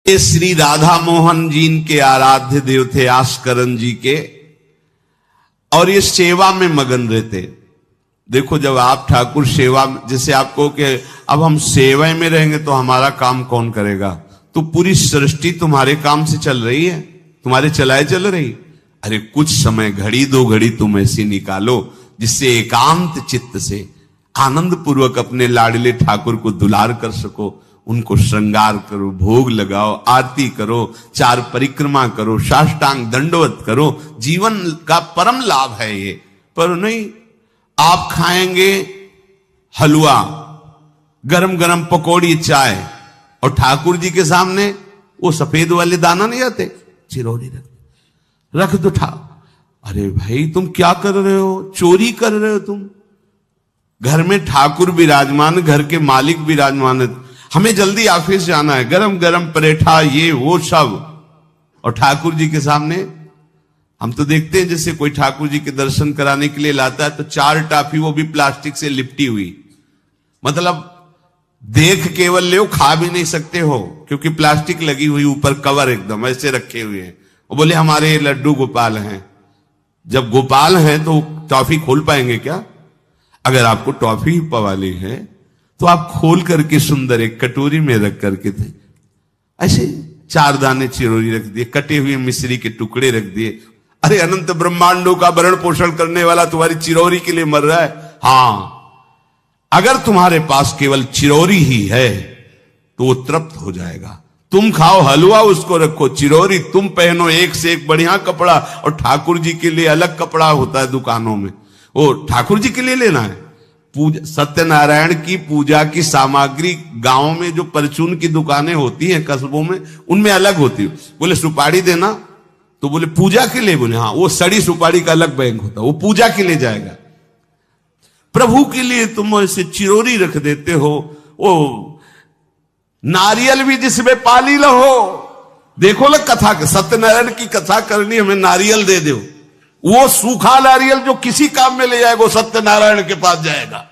ये श्री राधा मोहन जी के आराध्य देव थे, आस्करण जी के, और ये सेवा में मगन रहते। देखो जब आप ठाकुर सेवा, जैसे आपको कि अब हम सेवा में रहेंगे तो हमारा काम कौन करेगा, तो पूरी सृष्टि तुम्हारे काम से चल रही है, तुम्हारे चलाए चल रही। अरे कुछ समय, घड़ी दो घड़ी तुम ऐसी निकालो जिससे एकांत चित्त से आनंद पूर्वक अपने लाडले ठाकुर को दुलार कर सको। उनको श्रृंगार करो, भोग लगाओ, आरती करो, चार परिक्रमा करो, साष्टांग दंडवत करो। जीवन का परम लाभ है ये। पर नहीं, आप खाएंगे हलवा, गरम गरम पकौड़ी, चाय, और ठाकुर जी के सामने वो सफेद वाले दाना नहीं आते, चिरौरी रख दो अरे भाई तुम क्या कर रहे हो, चोरी कर रहे हो तुम। घर में ठाकुर विराजमान, घर के मालिक विराजमान, हमें जल्दी ऑफिस जाना है, गरम गरम परेठा ये वो सब, और ठाकुर जी के सामने। हम तो देखते हैं जैसे कोई ठाकुर जी के दर्शन कराने के लिए लाता है तो 4 टाफी, वो भी प्लास्टिक से लिपटी हुई, मतलब देख केवल ले, खा भी नहीं सकते हो क्योंकि प्लास्टिक लगी हुई, ऊपर कवर एकदम ऐसे रखे हुए हैं। वो बोले हमारे लड्डू गोपाल हैं। जब गोपाल हैं तो टॉफी खोल पाएंगे क्या? अगर आपको टॉफी पवाली है तो आप खोल करके सुंदर एक कटोरी में रख करके थे, ऐसे 4 दाने चिरौरी रख दिए, कटे हुए मिश्री के टुकड़े रख दिए। अरे अनंत ब्रह्मांडों का भरण पोषण करने वाला तुम्हारी चिरौरी के लिए मर रहा है। हाँ, अगर तुम्हारे पास केवल चिरौरी ही है तो वो तृप्त हो जाएगा। तुम खाओ हलवा, उसको रखो, चिरौरी तुम पहनो, एक से एक बढ़िया कपड़ा, और ठाकुर जी के लिए अलग कपड़ा होता है दुकानों में, वो ठाकुर जी के लिए लेना है। पूजा, सत्यनारायण की पूजा की सामग्री गांव में जो परचून की दुकानें होती हैं कस्बों में, उनमें अलग होती है। बोले सुपारी देना, तो बोले पूजा के लिए, बोले हाँ, वो सड़ी सुपारी का अलग बैंक होता है, वो पूजा के लिए जाएगा। प्रभु के लिए तुम ऐसे चिरौरी रख देते हो। वो नारियल भी जिसमें पाली लहो, देखो ना कथा, सत्यनारायण की कथा करनी, हमें नारियल दे दो। वो सूखा नारियल जो किसी काम में ले जाएगा, सत्यनारायण के पास जाएगा।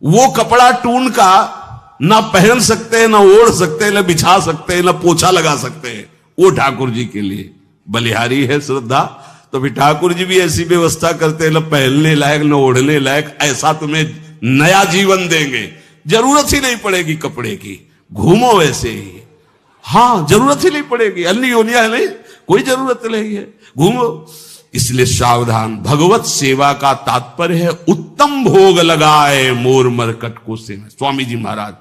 वो कपड़ा टून का ना पहन सकते हैं, ना ओढ़ सकते हैं, ना बिछा सकते हैं, ना पोछा लगा सकते हैं, वो ठाकुर जी के लिए बलिहारी है श्रद्धा। तो फिर ठाकुर जी भी ऐसी व्यवस्था करते हैं, ना पहनने लायक ना ओढ़ने लायक, ऐसा तुम्हें नया जीवन देंगे, जरूरत ही नहीं पड़ेगी कपड़े की, घूमो वैसे ही। हाँ, जरूरत ही नहीं पड़ेगी, अन्य योनिया है नहीं, कोई जरूरत नहीं है, घूमो। इसलिए सावधान, भगवत सेवा का तात्पर्य है उत्तम भोग लगाए मोर मरकट को से। स्वामी जी महाराज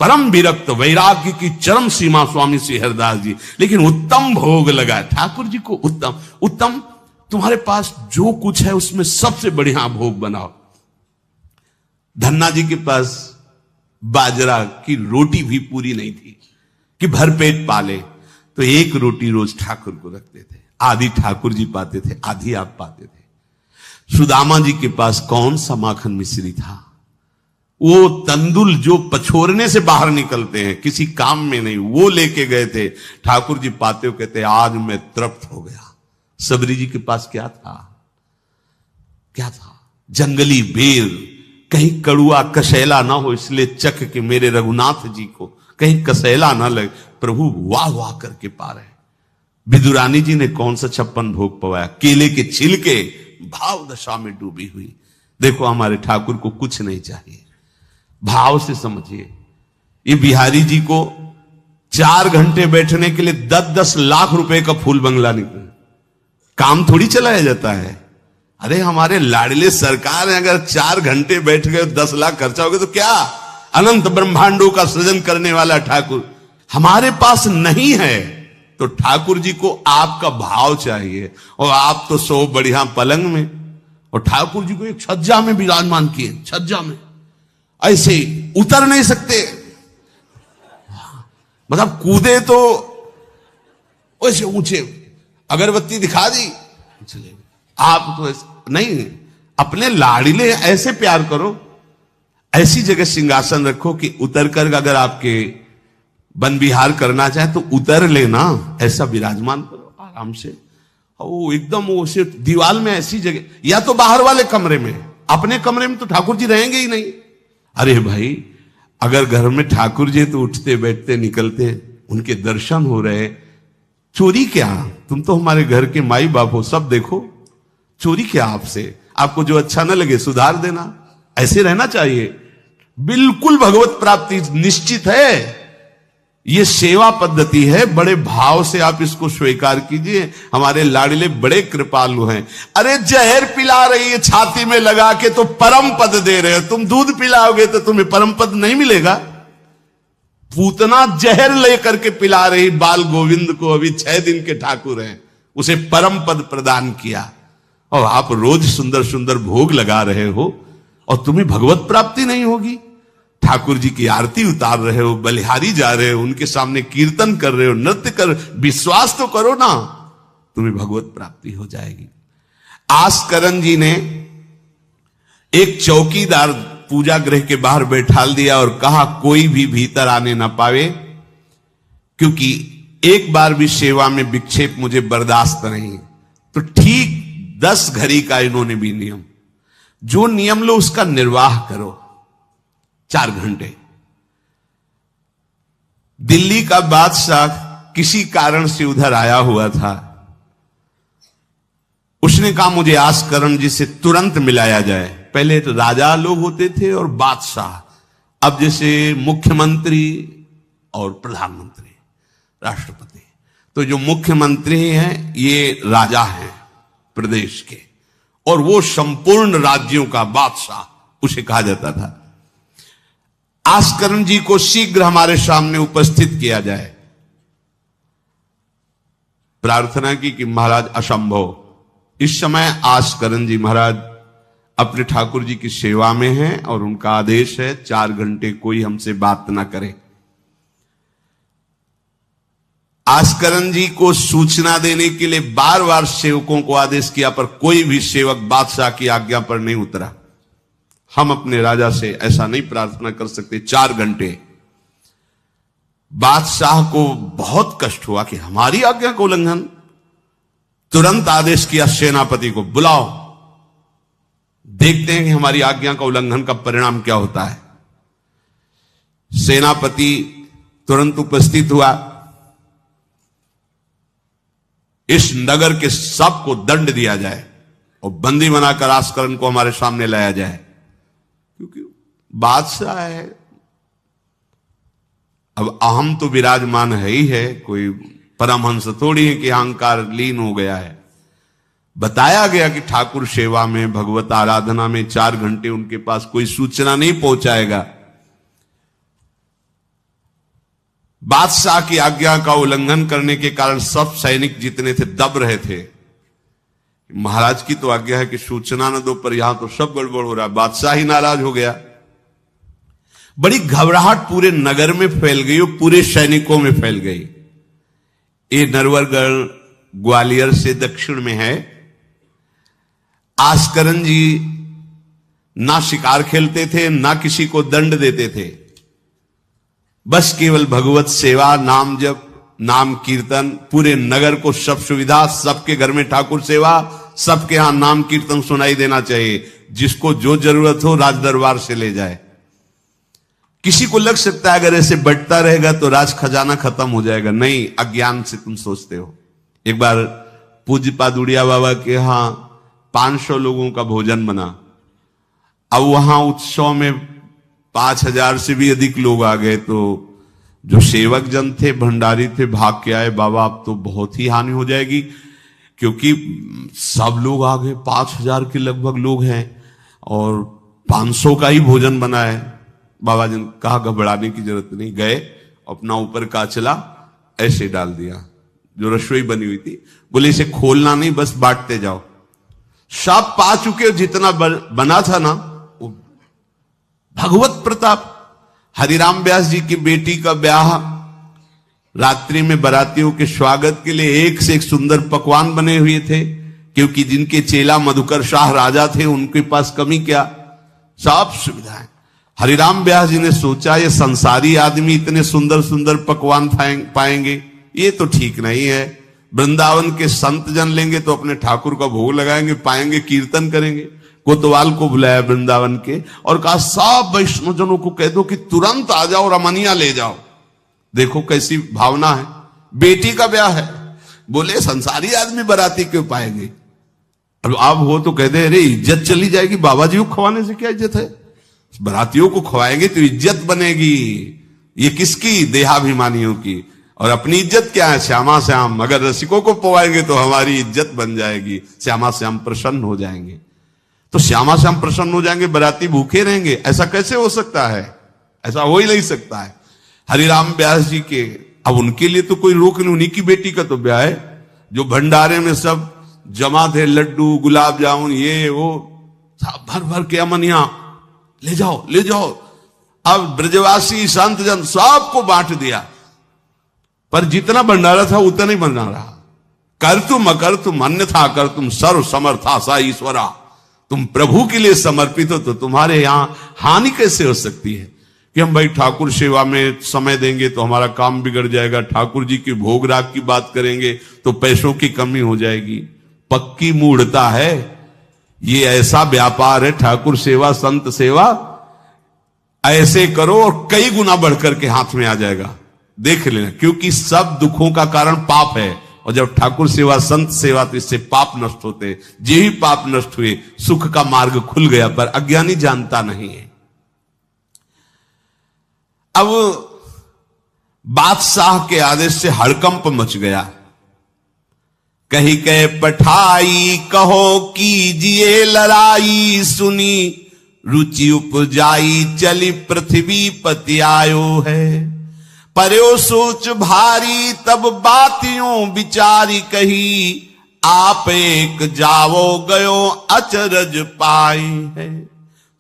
परम विरक्त, वैराग्य की चरम सीमा स्वामी श्री हरिदास जी, लेकिन उत्तम भोग लगाए ठाकुर जी को। उत्तम उत्तम, तुम्हारे पास जो कुछ है उसमें सबसे बढ़िया भोग बनाओ। धन्ना जी के पास बाजरा की रोटी भी पूरी नहीं थी कि भरपेट पाले, तो 1 रोटी रोज ठाकुर को रखते थे। आधी ठाकुर जी पाते थे, आधी आप पाते थे। सुदामा जी के पास कौन सा माखन मिश्री था, वो तंदुल जो पछोरने से बाहर निकलते हैं, किसी काम में नहीं, वो लेके गए थे। ठाकुर जी पाते हो कहते आज मैं तृप्त हो गया। सबरी जी के पास क्या था, क्या था? जंगली बेर, कहीं कड़ुआ कसैला ना हो, इसलिए चख के मेरे रघुनाथ जी को कहीं कसैला ना लगे। प्रभु वाह वाह करके पा रहे। विदुरानी जी ने कौन सा 56 भोग पवाया, केले के छिलके, भाव दशा में डूबी हुई। देखो हमारे ठाकुर को कुछ नहीं चाहिए, भाव से समझिए। ये बिहारी जी को 4 घंटे बैठने के लिए 10-10 लाख रुपए का फूल बंगला निकला, काम थोड़ी चलाया जाता है। अरे हमारे लाडले सरकार है, अगर 4 घंटे बैठ गए 10 लाख खर्चा हो गया तो क्या? अनंत ब्रह्मांडों का सृजन करने वाला ठाकुर हमारे पास नहीं है, तो ठाकुर जी को आपका भाव चाहिए। और आप तो सो बढ़िया पलंग में, और ठाकुर जी को एक छज्जा में विराजमान किए, छज्जा में ऐसे उतर नहीं सकते, मतलब कूदे तो वैसे ऊंचे, अगरबत्ती दिखा दी चले। आप तो नहीं, अपने लाड़िले ऐसे प्यार करो, ऐसी जगह सिंहासन रखो कि उतर कर अगर आपके वन विहार करना चाहे तो उतर लेना, ऐसा विराजमान करो आराम से। वो एकदम वो से दीवार में ऐसी जगह, या तो बाहर वाले कमरे में, अपने कमरे में तो ठाकुर जी रहेंगे ही नहीं। अरे भाई, अगर घर में ठाकुर जी तो उठते बैठते निकलते, उनके दर्शन हो रहे। चोरी क्या, तुम तो हमारे घर के माई बाप हो, सब देखो, चोरी क्या आपसे? आपको जो अच्छा न लगे सुधार देना, ऐसे रहना चाहिए। बिल्कुल भगवत प्राप्ति निश्चित है। ये सेवा पद्धति है, बड़े भाव से आप इसको स्वीकार कीजिए। हमारे लाडले बड़े कृपालु हैं। अरे जहर पिला रही है छाती में लगा के तो परम पद दे रहे हो, तुम दूध पिलाओगे तो तुम्हें परम पद नहीं मिलेगा। पूतना जहर लेकर के पिला रही बाल गोविंद को, अभी 6 दिन के ठाकुर हैं, उसे परम पद प्रदान किया, और आप रोज सुंदर सुंदर भोग लगा रहे हो और तुम्हें भगवत प्राप्ति नहीं होगी। ठाकुर जी की आरती उतार रहे हो, बलिहारी जा रहे हो, उनके सामने कीर्तन कर रहे हो, नृत्य कर, विश्वास तो करो ना, तुम्हें भगवत प्राप्ति हो जाएगी। आस्करन जी ने एक चौकीदार पूजा गृह के बाहर बैठाल दिया और कहा कोई भी भीतर आने ना पावे, क्योंकि एक बार भी सेवा में विक्षेप मुझे बर्दाश्त नहीं। तो ठीक 10 घड़ी का इन्होंने भी नियम, जो नियम लो उसका निर्वाह करो। 4 घंटे। दिल्ली का बादशाह किसी कारण से उधर आया हुआ था। उसने कहा मुझे आस्करण जी से तुरंत मिलाया जाए। पहले तो राजा लोग होते थे और बादशाह, अब जैसे मुख्यमंत्री और प्रधानमंत्री, राष्ट्रपति। तो जो मुख्यमंत्री हैं ये राजा हैं प्रदेश के, और वो संपूर्ण राज्यों का बादशाह उसे कहा जाता था। आस्करण जी को शीघ्र हमारे सामने उपस्थित किया जाए। प्रार्थना की कि महाराज असंभव, इस समय आस्करण जी महाराज अपने ठाकुर जी की सेवा में हैं और उनका आदेश है 4 घंटे कोई हमसे बात ना करे। आस्करण जी को सूचना देने के लिए बार बार सेवकों को आदेश किया, पर कोई भी सेवक बादशाह की आज्ञा पर नहीं उतरा। हम अपने राजा से ऐसा नहीं प्रार्थना कर सकते। 4 घंटे। बादशाह को बहुत कष्ट हुआ कि हमारी आज्ञा का उल्लंघन। तुरंत आदेश किया सेनापति को, बुलाओ, देखते हैं कि हमारी आज्ञा का उल्लंघन का परिणाम क्या होता है। सेनापति तुरंत उपस्थित हुआ। इस नगर के सबको दंड दिया जाए और बंदी बनाकर आस्करण को हमारे सामने लाया जाए, क्योंकि बादशाह है। अब अहम तो विराजमान है ही है, कोई परमहंस थोड़ी है कि अहंकार लीन हो गया है। बताया गया कि ठाकुर सेवा में, भगवत आराधना में 4 घंटे उनके पास कोई सूचना नहीं पहुंचाएगा। बादशाह की आज्ञा का उल्लंघन करने के कारण सब सैनिक जितने थे दब रहे थे। महाराज की तो आज्ञा है कि सूचना न दो, पर यहां तो सब गड़बड़ हो रहा है। बादशाह ही नाराज हो गया। बड़ी घबराहट पूरे नगर में फैल गई और पूरे सैनिकों में फैल गई। ये नरवरगढ़ ग्वालियर से दक्षिण में है। आस्करण जी ना शिकार खेलते थे, ना किसी को दंड देते थे, बस केवल भगवत सेवा, नाम जप, नाम कीर्तन, पूरे नगर को सब सुविधा, सबके घर में ठाकुर सेवा, सबके यहां नाम कीर्तन सुनाई देना चाहिए। जिसको जो जरूरत हो राज दरबार से ले जाए। किसी को लग सकता है अगर ऐसे बढ़ता रहेगा तो राज खजाना खत्म हो जाएगा। नहीं, अज्ञान से तुम सोचते हो। एक बार पूज्य पादुड़िया बाबा के यहां 500 लोगों का भोजन बना। अब वहां उत्सव में 5000 से भी अधिक लोग आ गए। तो जो सेवक जन थे, भंडारी थे, भाग के आए, बाबा अब तो बहुत ही हानि हो जाएगी, क्योंकि सब लोग आ गए, 5000 के लगभग लोग हैं और 500 का ही भोजन बना है। बाबा जी ने कहा घबराने की जरूरत नहीं। गए, अपना ऊपर का चला ऐसे डाल दिया जो रसोई बनी हुई थी। बोले इसे खोलना नहीं, बस बांटते जाओ। सब पा चुके, जितना बना था ना। भगवत प्रताप। हरिराम व्यास जी की बेटी का ब्याह, रात्रि में बारातियों के स्वागत के लिए एक से एक सुंदर पकवान बने हुए थे, क्योंकि जिनके चेला मधुकर शाह राजा थे उनके पास कमी क्या, सब सुविधाएं। हरिराम व्यास जी ने सोचा ये संसारी आदमी इतने सुंदर सुंदर पकवान पाएंगे, ये तो ठीक नहीं है। वृंदावन के संत जन लेंगे तो अपने ठाकुर का भोग लगाएंगे, पाएंगे, कीर्तन करेंगे। कोतवाल को बुलाया वृंदावन के और कहा सब वैष्णव जनों को कह दो कि तुरंत आ जाओ, रमनिया ले जाओ। देखो कैसी भावना है, बेटी का ब्याह है, बोले संसारी आदमी बाराती क्यों पाएंगे। अब आप हो तो कहते हैं अरे इज्जत चली जाएगी, बाबा जी को खवाने से क्या इज्जत है, बारातियों को खवाएंगे तो इज्जत बनेगी। ये किसकी, देहाभिमानियों की। और अपनी इज्जत क्या है, श्यामा श्याम, अगर रसिकों को पवाएंगे तो हमारी इज्जत बन जाएगी, श्यामा श्याम प्रसन्न हो जाएंगे। तो श्यामा श्याम प्रसन्न हो जाएंगे, बाराती भूखे रहेंगे, ऐसा कैसे हो सकता है, ऐसा हो ही नहीं सकता है। हरिराम व्यास जी के, अब उनके लिए तो कोई रोक नहीं, उन्हीं की बेटी का तो ब्याह है, जो भंडारे में सब जमा थे, लड्डू गुलाब जामुन ये वो सब भर भर के अमनिया, ले जाओ ले जाओ। अब ब्रजवासी संत जन सबको बांट दिया, पर जितना भंडारा था उतना ही बना रहा। कर तुम अकर तुम अन्यथा कर तुम सर्व समर्था सा ईश्वरा, तुम प्रभु के लिए समर्पित हो तो तुम्हारे यहां हानि कैसे हो सकती है कि हम भाई ठाकुर सेवा में समय देंगे तो हमारा काम बिगड़ जाएगा, ठाकुर जी की भोग राग की बात करेंगे तो पैसों की कमी हो जाएगी। पक्की मूढ़ता है, ये ऐसा व्यापार है ठाकुर सेवा संत सेवा, ऐसे करो और कई गुना बढ़कर के हाथ में आ जाएगा, देख लेना। क्योंकि सब दुखों का कारण पाप है, और जब ठाकुर सेवा संत सेवा तो इससे पाप नष्ट होते, जे ही पाप नष्ट हुए सुख का मार्ग खुल गया, पर अज्ञानी जानता नहीं है। अब बादशाह के आदेश से हड़कंप मच गया, कही कह पठाई कहो कीजिए लड़ाई, सुनी रुचि उपजाई चली पृथ्वी पति आयो है। पर्यो सोच भारी तब बातियों विचारी कही, आप एक जावो गयो अचरज पाई है।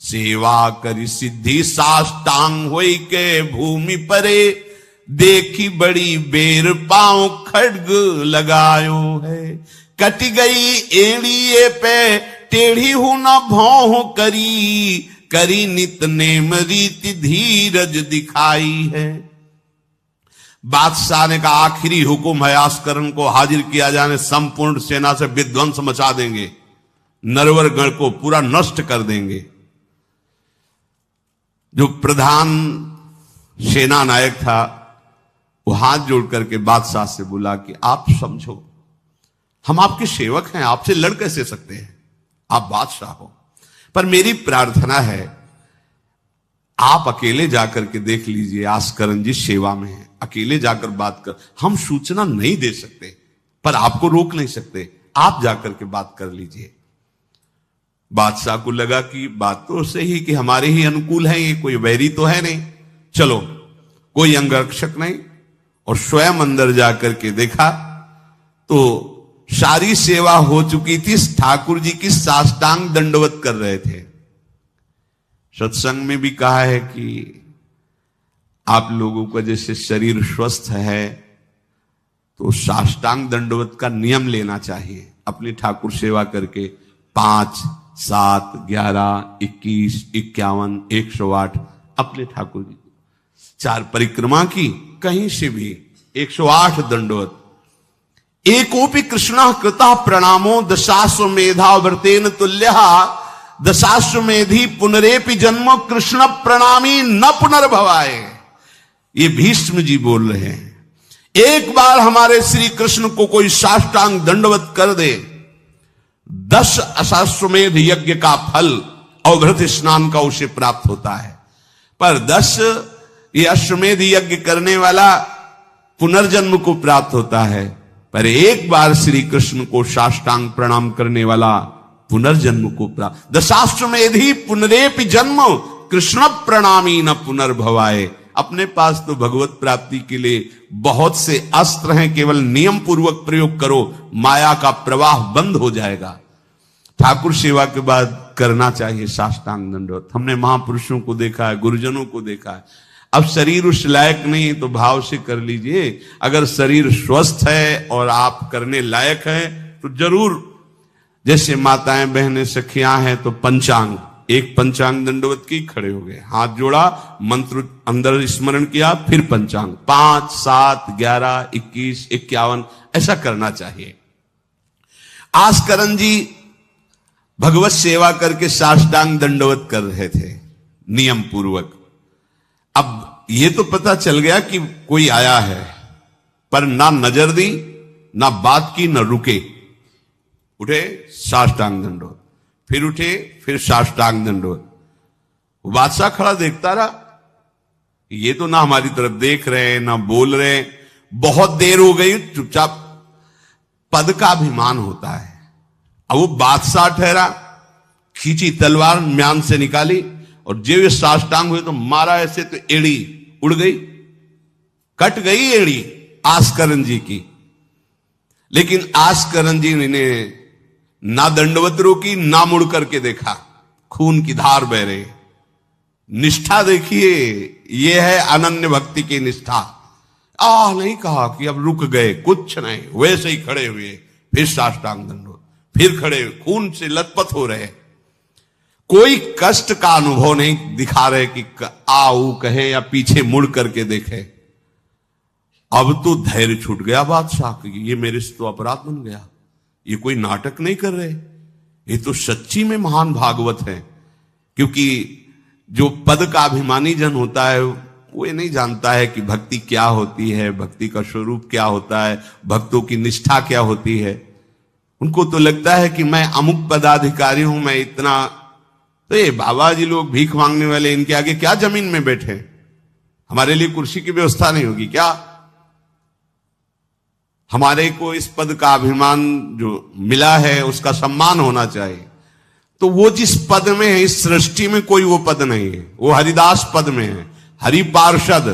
सेवा करी सिद्धि साष्टांग होई के भूमि परे, देखी बड़ी बेर पांव खड्ग लगायो है। कट गई एड़िए पे टेढ़ी हूं न भौं करी, करी नित नेम रीति धीरज दिखाई है। बादशाह ने कहा आखिरी हुक्म है, आस्करण को हाजिर किया जाने, संपूर्ण सेना से विध्वंस मचा देंगे, नरवर गण को पूरा नष्ट कर देंगे। जो प्रधान सेना नायक था वो हाथ जोड़ करके बादशाह से बोला कि आप समझो, हम आपके सेवक हैं, आपसे लड़ कैसे सकते हैं, आप बादशाह हो, पर मेरी प्रार्थना है आप अकेले जाकर के देख लीजिए, आस्करण जी सेवा में है, अकेले जाकर बात कर, हम सूचना नहीं दे सकते पर आपको रोक नहीं सकते, आप जाकर के बात कर लीजिए। बादशाह को लगा कि बात तो सही कि हमारे ही अनुकूल है, ये कोई वैरी तो है नहीं, चलो कोई अंगरक्षक नहीं, और स्वयं अंदर जाकर के देखा तो सारी सेवा हो चुकी थी, ठाकुर जी की साष्टांग दंडवत कर रहे थे। सत्संग में भी कहा है कि आप लोगों का जैसे शरीर स्वस्थ है तो साष्टांग दंडवत का नियम लेना चाहिए, अपनी ठाकुर सेवा करके 5, 7, 11, 21, 51, 108 अपने ठाकुर जी को 4 परिक्रमा की, कहीं से भी 108 दंडवत। एकोपि कृष्ण कृता प्रणामो दशाश्वमेधा व्रतेन तुल्य, दशाश्वमेधी पुनरेपि जन्म कृष्ण प्रणामी न पुनर्भवाए। ये भीष्म जी बोल रहे हैं, एक बार हमारे श्री कृष्ण को कोई साष्टांग दंडवत कर दे, 10 अश्वमेध यज्ञ का फल अवभृत स्नान का उसे प्राप्त होता है। पर 10 ये अश्वमेध यज्ञ करने वाला पुनर्जन्म को प्राप्त होता है, पर एक बार श्री कृष्ण को साष्टांग प्रणाम करने वाला पुनर्जन्म को प्राप्त। दशाश्वमेधी पुनरेपि जन्म कृष्ण प्रणामी न पुनर्भवाए। अपने पास तो भगवत प्राप्ति के लिए बहुत से अस्त्र हैं, केवल नियम पूर्वक प्रयोग करो, माया का प्रवाह बंद हो जाएगा। ठाकुर सेवा के बाद करना चाहिए साष्टांग दंडवत। हमने महापुरुषों को देखा है, गुरुजनों को देखा है। अब शरीर उस लायक नहीं तो भाव से कर लीजिए, अगर शरीर स्वस्थ है और आप करने लायक है तो जरूर, जैसे माताएं बहनें सखियां हैं तो पंचांग, एक पंचांग दंडवत की खड़े हो गए, हाथ जोड़ा, मंत्र अंदर स्मरण किया, फिर पंचांग 5, 7, 11, 21, 51 ऐसा करना चाहिए। आस्करण जी भगवत सेवा करके साष्टांग दंडवत कर रहे थे नियम पूर्वक। अब ये तो पता चल गया कि कोई आया है, पर ना नजर दी, ना बात की, ना रुके। उठे, साष्टांग दंडोत, फिर उठे, फिर साष्टांग दंडोत। बादशाह खड़ा देखता रहा, ये तो ना हमारी तरफ देख रहे हैं, ना बोल रहे हैं। बहुत देर हो गई, चुपचाप। पद का अभिमान होता है। अब वो बादशाह ठहरा, खींची तलवार, म्यान से निकाली, और जब ये साष्टांग हुए तो मारा ऐसे, तो एड़ी उड़ गई, कट गई एड़ी आस्करन जी की। लेकिन आस्करन जी ने ना दंडवत रोकी, ना मुड़ करके देखा। खून की धार बह रही। निष्ठा देखिए, यह है अनन्य भक्ति की निष्ठा। नहीं कहा कि अब रुक गए, कुछ नहीं, वैसे ही खड़े हुए, फिर साष्टांग दंडोत, फिर खड़े, खून से लथपथ हो रहे। कोई कष्ट का अनुभव नहीं दिखा रहे कि आओ कहे या पीछे मुड़ करके देखे। अब तो धैर्य छूट गया बादशाह की, ये मेरे से तो अपराध बन गया, ये कोई नाटक नहीं कर रहे, ये तो सच्ची में महान भागवत है। क्योंकि जो पद का अभिमानी जन होता है वो ये नहीं जानता है कि भक्ति क्या होती है, भक्ति का स्वरूप क्या होता है, भक्तों की निष्ठा क्या होती है। उनको तो लगता है कि मैं अमुक पदाधिकारी हूं, मैं इतना, तो ये बाबा जी लोग भीख मांगने वाले, इनके आगे क्या जमीन में बैठे, हमारे लिए कुर्सी की व्यवस्था नहीं होगी क्या? हमारे को इस पद का अभिमान जो मिला है उसका सम्मान होना चाहिए। तो वो जिस पद में है, इस सृष्टि में कोई वो पद नहीं है, वो हरिदास पद में है, हरि पार्षद।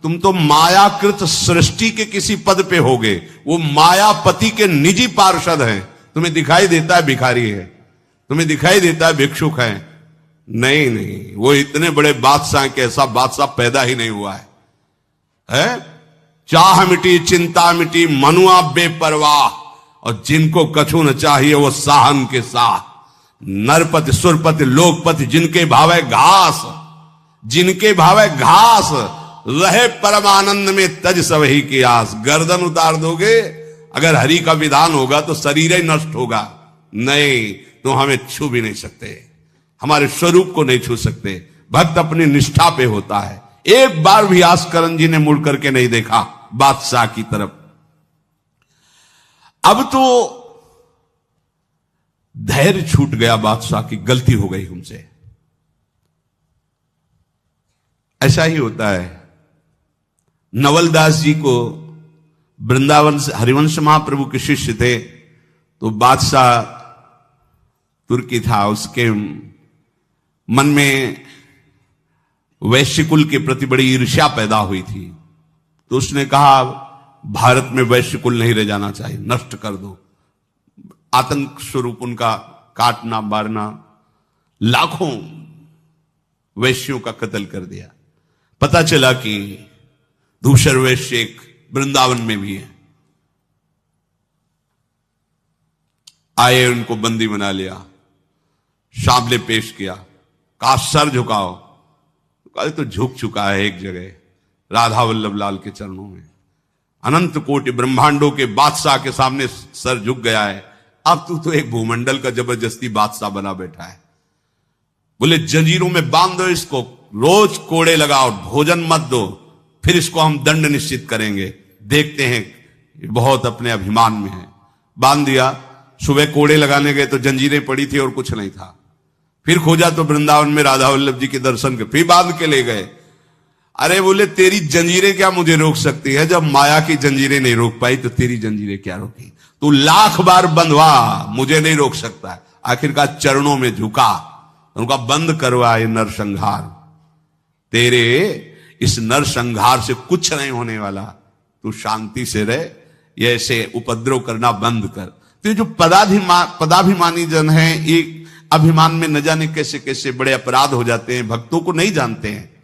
तुम तो मायाकृत सृष्टि के किसी पद पे होगे, वो मायापति के निजी पार्षद हैं। तुम्हें दिखाई देता है भिखारी है, तुम्हें दिखाई देता है भिक्षुक है, नहीं नहीं, वो इतने बड़े बादशाह के ऐसा बादशाह पैदा ही नहीं हुआ है? चाह मिटी, चिंता मिटी, मनुआ बेपरवाह, और जिनको कछु न चाहिए वो साहन के साह। नरपति सुरपति लोकपति, जिनके भावे घास, जिनके भावे घास, रहे परमानंद में तज सबही की आस। गर्दन उतार दोगे, अगर हरि का विधान होगा तो शरीर ही नष्ट होगा। नहीं तो हमें छू भी नहीं सकते, हमारे स्वरूप को नहीं छू सकते। भक्त अपनी निष्ठा पे होता है। एक बार भी आस्करन जी ने मुड़ करके नहीं देखा बादशाह की तरफ। अब तो धैर्य छूट गया बादशाह की, गलती हो गई हमसे। ऐसा ही होता है। नवलदास जी को वृंदावन से हरिवंश महाप्रभु के शिष्य थे, तो बादशाह तुर्की था, उसके मन में वैश्यकुल के प्रति बड़ी ईर्ष्या पैदा हुई थी। तो उसने कहा भारत में वैश्यकुल नहीं रह जाना चाहिए, नष्ट कर दो। आतंक स्वरूप उनका काटना मारना, लाखों वैश्यों का कत्ल कर दिया। पता चला कि धूसर वैश्य एक वृंदावन में भी है। आए, उनको बंदी बना लिया, सामने पेश किया, कहा सर झुकाओ। कहा तो झुक चुका है एक जगह, राधा वल्लभ लाल के चरणों में। अनंत कोटि ब्रह्मांडों के बादशाह के सामने सर झुक गया है। अब तू तो एक भूमंडल का जबरदस्ती बादशाह बना बैठा है। बोले जंजीरों में बांध दो इसको, रोज कोड़े लगाओ, भोजन मत दो, फिर इसको हम दंड निश्चित करेंगे। देखते हैं, बहुत अपने अभिमान में है। बांध दिया। सुबह कोड़े लगाने गए तो जंजीरें पड़ी थी और कुछ नहीं था। फिर खोजा तो वृंदावन में राधा वल्लभ जी के दर्शन के, फिर बांध के ले गए। अरे बोले तेरी जंजीरें क्या मुझे रोक सकती है? जब माया की जंजीरें नहीं रोक पाई तो तेरी जंजीरें क्या रोकी? तू लाख बार बंधवा, मुझे नहीं रोक सकता है। आखिरकार चरणों में झुका, उनका बंद करवा ये नरसंहार। तेरे इस नरसंहार से कुछ नहीं होने वाला, तू शांति से रह, ये ऐसे उपद्रव करना बंद कर। तो जो पदाभिमानी जन है, एक अभिमान में न जाने कैसे कैसे बड़े अपराध हो जाते हैं, भक्तों को नहीं जानते हैं।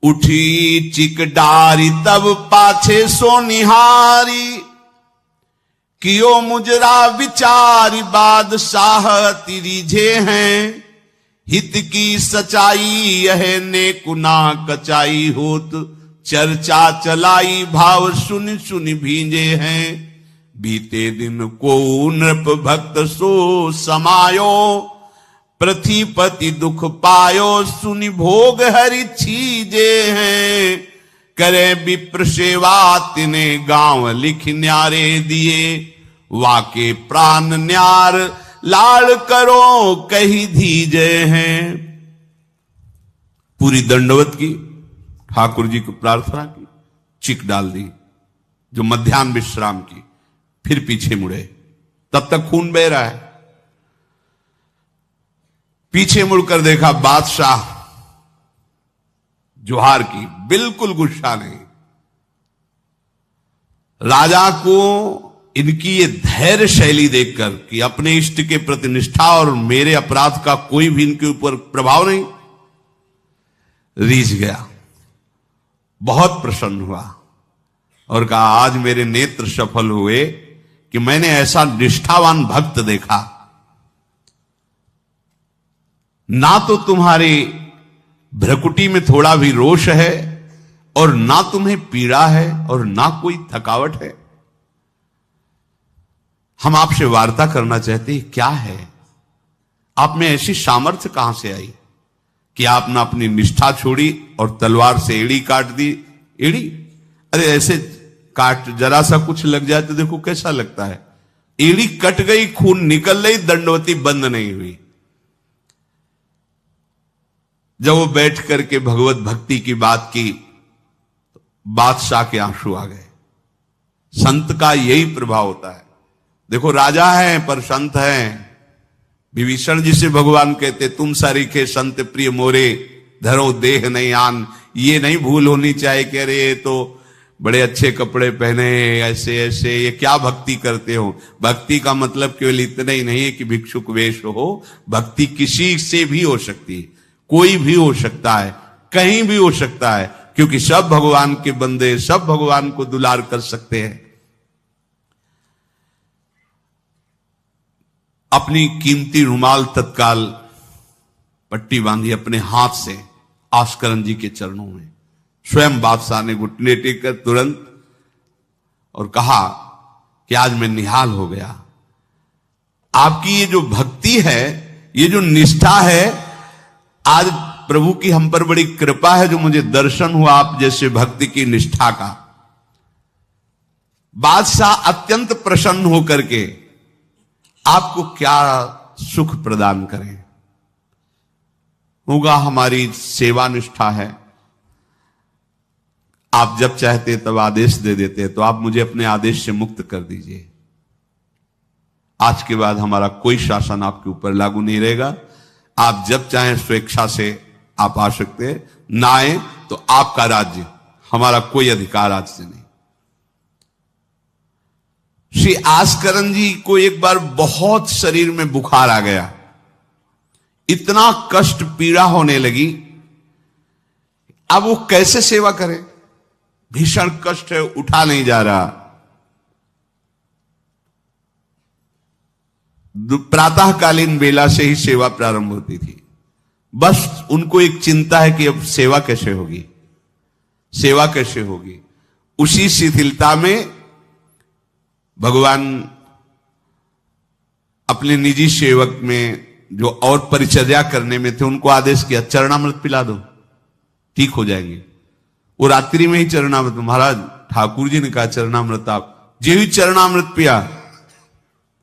उठी चिक डारी तब पाछे सोनिहारी, कियो मुजरा विचारी बादशाह तिरिझे हैं। हित की सच्चाई यह ने कुना कचाई होत, चर्चा चलाई भाव सुन सुन भींजे हैं। बीते दिन को नृप भक्त सो समायो, पृथ्वीपति दुख पायो सुनि भोग हरि छीजे हैं। करे विप्र सेवा तिने गांव लिख न्यारे दिए। वाके प्राण न्यार लाड़ करो कही धीजे हैं। पूरी दंडवत की, ठाकुर जी को प्रार्थना की, चिक डाल दी, जो मध्याह्न विश्राम की, फिर पीछे मुड़े। तब तक खून बह रहा है। पीछे मुड़कर देखा, बादशाह जोहार की, बिल्कुल गुस्सा नहीं। राजा को इनकी ये धैर्य शैली देखकर कि अपने इष्ट के प्रति निष्ठा और मेरे अपराध का कोई भी इनके ऊपर प्रभाव नहीं, रीझ गया, बहुत प्रसन्न हुआ और कहा, आज मेरे नेत्र सफल हुए कि मैंने ऐसा निष्ठावान भक्त देखा। ना तो तुम्हारी भ्रकुटी में थोड़ा भी रोष है और ना तुम्हें पीड़ा है और ना कोई थकावट है। हम आपसे वार्ता करना चाहते हैं, क्या है आप में ऐसी सामर्थ्य कहां से आई कि आपने अपनी निष्ठा छोड़ी और तलवार से एड़ी काट दी। एड़ी, अरे ऐसे काट, जरा सा कुछ लग जाए तो देखो कैसा लगता है। एड़ी कट गई, खून निकल गई, दंडवती बंद नहीं हुई। जब वो बैठ करके भगवत भक्ति की बात की, बादशाह के आंसू आ गए। संत का यही प्रभाव होता है। देखो राजा है पर संत है। विभीषण जी से भगवान कहते, तुम सरीखे संत प्रिय मोरे, धरो देह नहीं आन। ये नहीं भूल होनी चाहिए कि अरे ये तो बड़े अच्छे कपड़े पहने, ऐसे ऐसे, ये क्या भक्ति करते हो। भक्ति का मतलब केवल इतना ही नहीं है कि भिक्षुक वेश हो। भक्ति किसी से भी हो सकती है, कोई भी हो सकता है, कहीं भी हो सकता है, क्योंकि सब भगवान के बंदे, सब भगवान को दुलार कर सकते हैं। अपनी कीमती रुमाल तत्काल पट्टी बांधी अपने हाथ से आस्करण जी के चरणों में। स्वयं बादशाह ने घुटने टेक कर तुरंत और कहा कि आज मैं निहाल हो गया। आपकी ये जो भक्ति है, ये जो निष्ठा है, आज प्रभु की हम पर बड़ी कृपा है जो मुझे दर्शन हुआ आप जैसे भक्ति की निष्ठा का। बादशाह अत्यंत प्रसन्न होकर के आपको क्या सुख प्रदान करें। होगा हमारी सेवा निष्ठा है, आप जब चाहते तब आदेश दे देते, तो आप मुझे अपने आदेश से मुक्त कर दीजिए। आज के बाद हमारा कोई शासन आपके ऊपर लागू नहीं रहेगा। आप जब चाहें स्वेच्छा से आप आ सकते हैं, ना आए तो आपका राज्य, हमारा कोई अधिकार आज से नहीं। श्री आस्करण जी को एक बार बहुत शरीर में बुखार आ गया, इतना कष्ट पीड़ा होने लगी। अब वो कैसे सेवा करें, भीषण कष्ट है, उठा नहीं जा रहा। प्रातःकालीन बेला से ही सेवा प्रारंभ होती थी। बस उनको एक चिंता है कि अब सेवा कैसे होगी, सेवा कैसे होगी। उसी शिथिलता में भगवान अपने निजी सेवक में जो और परिचर्या करने में थे उनको आदेश किया, चरणामृत पिला दो, ठीक हो जाएंगे। वो रात्रि में ही चरणामृत, महाराज ठाकुर जी ने कहा चरणामृत, आप जे ही चरणामृत पिया,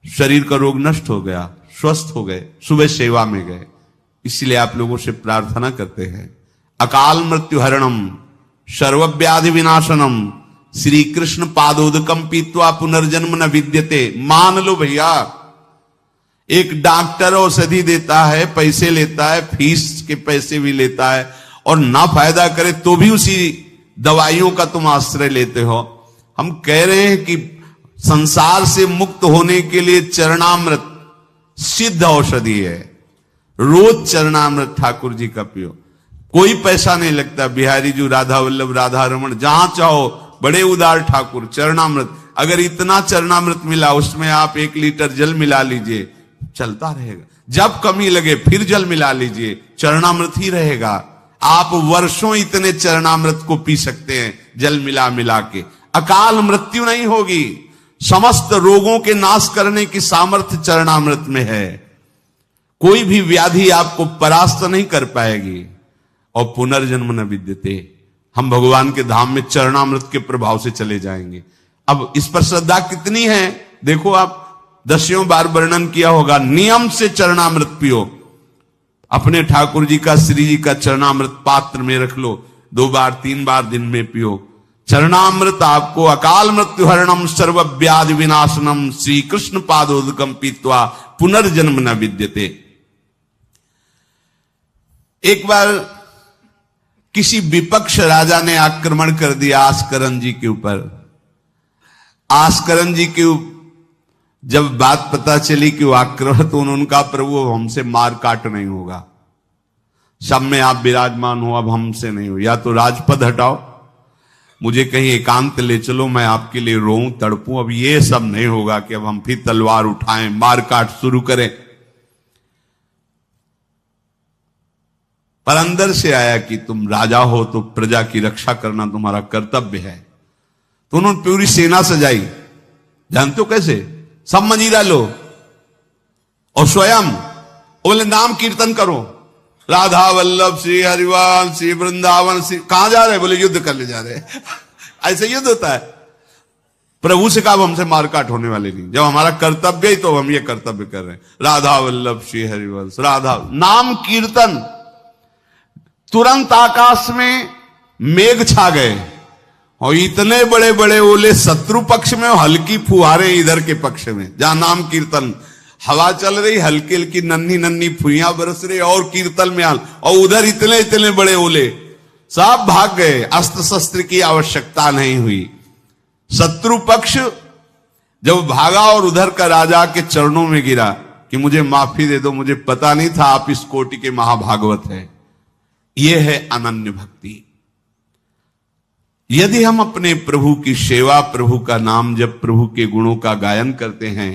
शरीर का रोग नष्ट हो गया, स्वस्थ हो गए, सुबह सेवा में गए। इसलिए आप लोगों से प्रार्थना करते हैं, अकाल मृत्यु हरणम सर्वव्याधि विनाशनम श्री कृष्ण पादोदकम पीत्वा पुनर्जन्म न विद्यते। मान लो भैया, एक डॉक्टर औषधि देता है, पैसे लेता है, फीस के पैसे भी लेता है, और ना फायदा करे तो भी उसी दवाइयों का तुम आश्रय लेते हो। हम कह रहे हैं कि संसार से मुक्त होने के लिए चरणामृत सिद्ध औषधि है। रोज चरणामृत ठाकुर जी का पियो, कोई पैसा नहीं लगता। बिहारी जी, राधा वल्लभ, राधा रमन, जहां चाहो, बड़े उदार ठाकुर। चरणामृत, अगर इतना चरणामृत मिला उसमें आप 1 लीटर जल मिला लीजिए, चलता रहेगा। जब कमी लगे फिर जल मिला लीजिए, चरणामृत ही रहेगा। आप वर्षों इतने चरणामृत को पी सकते हैं जल मिला मिला के, अकाल मृत्यु नहीं होगी। समस्त रोगों के नाश करने की सामर्थ्य चरणामृत में है। कोई भी व्याधि आपको परास्त नहीं कर पाएगी। और पुनर्जन्म न विद्यते, हम भगवान के धाम में चरणामृत के प्रभाव से चले जाएंगे। अब इस पर श्रद्धा कितनी है देखो, आप 10 बार वर्णन किया होगा। नियम से चरणामृत पियो, अपने ठाकुर जी का, श्री जी का चरणामृत पात्र में रख लो, 2 बार 3 बार दिन में पियो। चरणामृत आपको अकाल मृत्यु हरणम सर्व व्याधि विनाशनम श्री कृष्ण पादोदकम पीत्वा पुनर्जन्म न विद्यते। एक बार किसी विपक्ष राजा ने आक्रमण कर दिया आस्करन जी के ऊपर। आस्करन जी के जब बात पता चली कि वो आक्रमण, तो उन्होंने कहा प्रभु हमसे मार काट नहीं होगा, सब में आप विराजमान हो, अब हमसे नहीं हो, या तो राजपद हटाओ, मुझे कहीं एकांत ले चलो, मैं आपके लिए रोऊं तड़पूं, अब ये सब नहीं होगा कि अब हम फिर तलवार उठाएं मार काट शुरू करें। पर अंदर से आया कि तुम राजा हो तो प्रजा की रक्षा करना तुम्हारा कर्तव्य है। तो उन्होंने पूरी सेना सजाई, जानते हो कैसे? सब मंजीरा लो और स्वयं बोले नाम कीर्तन करो, राधा वल्लभ श्री हरिवाल श्री वृंदावन श्री। कहां जा रहे? बोले युद्ध करने जा रहे। ऐसे युद्ध होता है। प्रभु से कहा हमसे मारकाट होने वाले नहीं, जब हमारा कर्तव्य ही तो हम ये कर्तव्य कर रहे हैं। राधा वल्लभ श्री हरिवंश, राधा नाम कीर्तन। तुरंत आकाश में मेघ छा गए और इतने बड़े बड़े ओले शत्रु पक्ष में, हल्की फुहारे इधर के पक्ष में। जहां नाम कीर्तन, हवा चल रही, हल्की हल्की नन्ही नन्ही फुइयां बरस रही और कीर्तन में हाल, और उधर इतने इतने बड़े ओले, सब भाग गए। अस्त्र शस्त्र की आवश्यकता नहीं हुई। शत्रु पक्ष जब भागा और उधर का राजा के चरणों में गिरा कि मुझे माफी दे दो, मुझे पता नहीं था आप इस कोटि के महाभागवत हैं। यह है अनन्य भक्ति। यदि हम अपने प्रभु की सेवा, प्रभु का नाम जब, प्रभु के गुणों का गायन करते हैं,